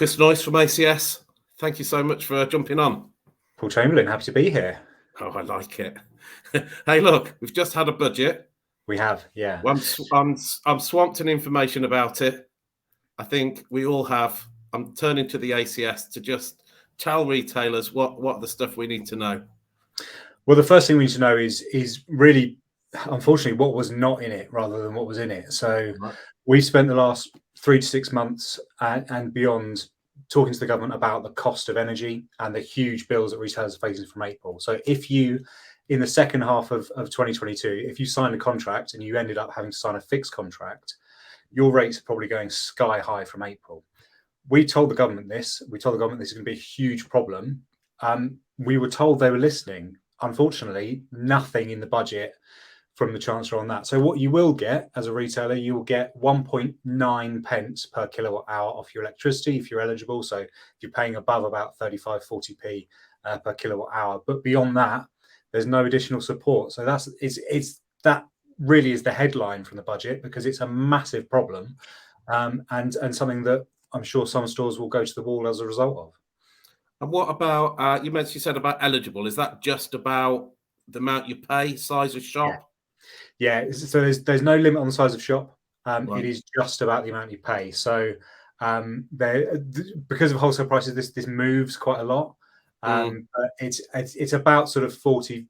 Chris Noyce from ACS. Thank you so much for jumping on. Paul Chamberlain, happy to be here. Oh, I like it. Hey, look, we've just had a budget. We have, yeah. I'm swamped in information about it. I think we all have. I'm turning to the ACS to just tell retailers what the stuff we need to know. Well, the first thing we need to know is really, unfortunately, what was not in it rather than what was in it. So we spent the last 3 to 6 months and beyond talking to the government about the cost of energy and the huge bills that retailers are facing from April. So if you, in the second half of 2022, if you signed a contract and you ended up having to sign a fixed contract, your rates are probably going sky high from April. We told the government this. We told the government this is going to be a huge problem. We were told they were listening. Unfortunately, nothing in the budget from the Chancellor on that. So what you will get as a retailer, you will get 1.9 pence per kilowatt hour off your electricity if you're eligible. So if you're paying above about 35, 40p per kilowatt hour. But beyond that, there's no additional support. So that really is the headline from the budget, because it's a massive problem and something that I'm sure some stores will go to the wall as a result of. And what about, you said about eligible, is that just about the amount you pay, size of shop? Yeah, so there's no limit on the size of shop. It is just about the amount you pay. So because of wholesale prices, this moves quite a lot. But it's about sort of 40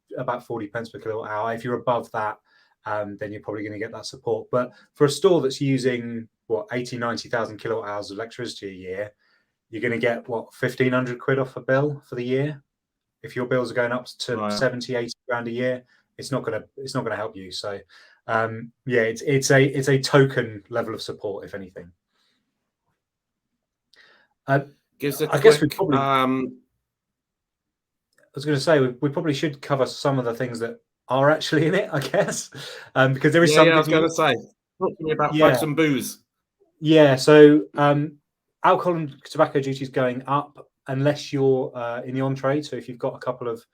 pence per kilowatt hour. If you're above that, then you're probably going to get that support. But for a store that's using 90,000 kilowatt hours of electricity a year, you're going to get 1,500 quid off a bill for the year. If your bills are going up to 70, 80 grand a year, it's not going to help you. So it's a token level of support, if anything. I guess we probably. I was going to say we probably should cover some of the things that are actually in it, I guess, because there is some. I was going to say, talk to me about drugs and booze. Yeah, so alcohol and tobacco duty is going up unless you're in the on-trade. So if you've got a couple of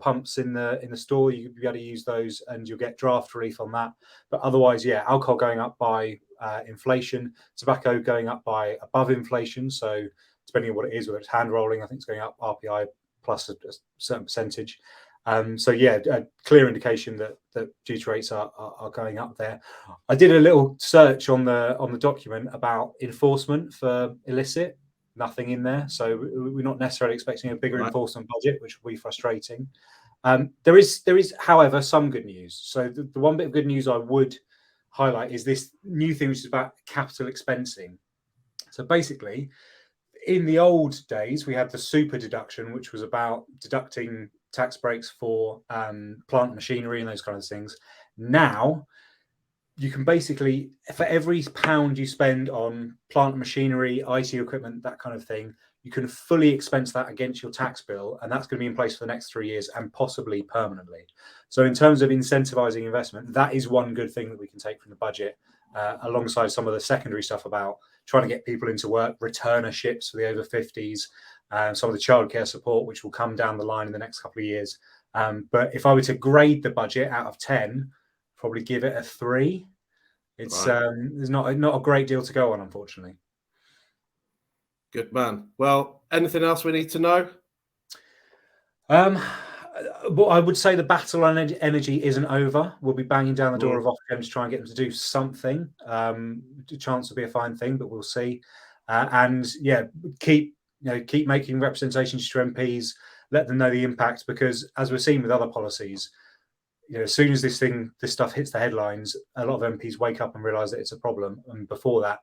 pumps in the store, you could be able to use those and you'll get draft relief on that. But otherwise, alcohol going up by inflation, tobacco going up by above inflation. So depending on what it is, whether it's hand rolling, I think it's going up RPI plus a certain percentage. A clear indication that duty rates are going up there. I did a little search on the document about enforcement for illicit. Nothing in there, so we're not necessarily expecting a bigger enforcement budget, which will be frustrating. There is, however, some good news. So the one bit of good news I would highlight is this new thing, which is about capital expensing. So basically, in the old days, we had the super deduction, which was about deducting tax breaks for plant machinery and those kind of things. Now, you can basically, for every pound you spend on plant machinery, IT equipment, that kind of thing, you can fully expense that against your tax bill, and that's going to be in place for the next 3 years and possibly permanently. So in terms of incentivizing investment, that is one good thing that we can take from the budget, alongside some of the secondary stuff about trying to get people into work, returnerships for the over 50s, some of the childcare support, which will come down the line in the next couple of years. But if I were to grade the budget out of 10, probably give it a 3. It's there's not a great deal to go on, unfortunately. Good man. Well, anything else we need to know? Well, I would say the battle on energy isn't over. We'll be banging down the door of Ofcom to try and get them to do something. The chance will be a fine thing, but we'll see. Keep making representations to MPs. Let them know the impact, because as we're seeing with other policies, as soon as this stuff hits the headlines, a lot of MPs wake up and realise that it's a problem, and before that,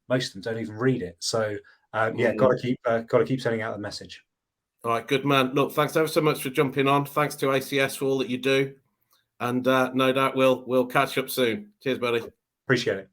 most of them don't even read it. So, got to keep sending out the message. All right, good man. Look, thanks ever so much for jumping on. Thanks to ACS for all that you do, and no doubt we'll catch up soon. Cheers, buddy. Appreciate it.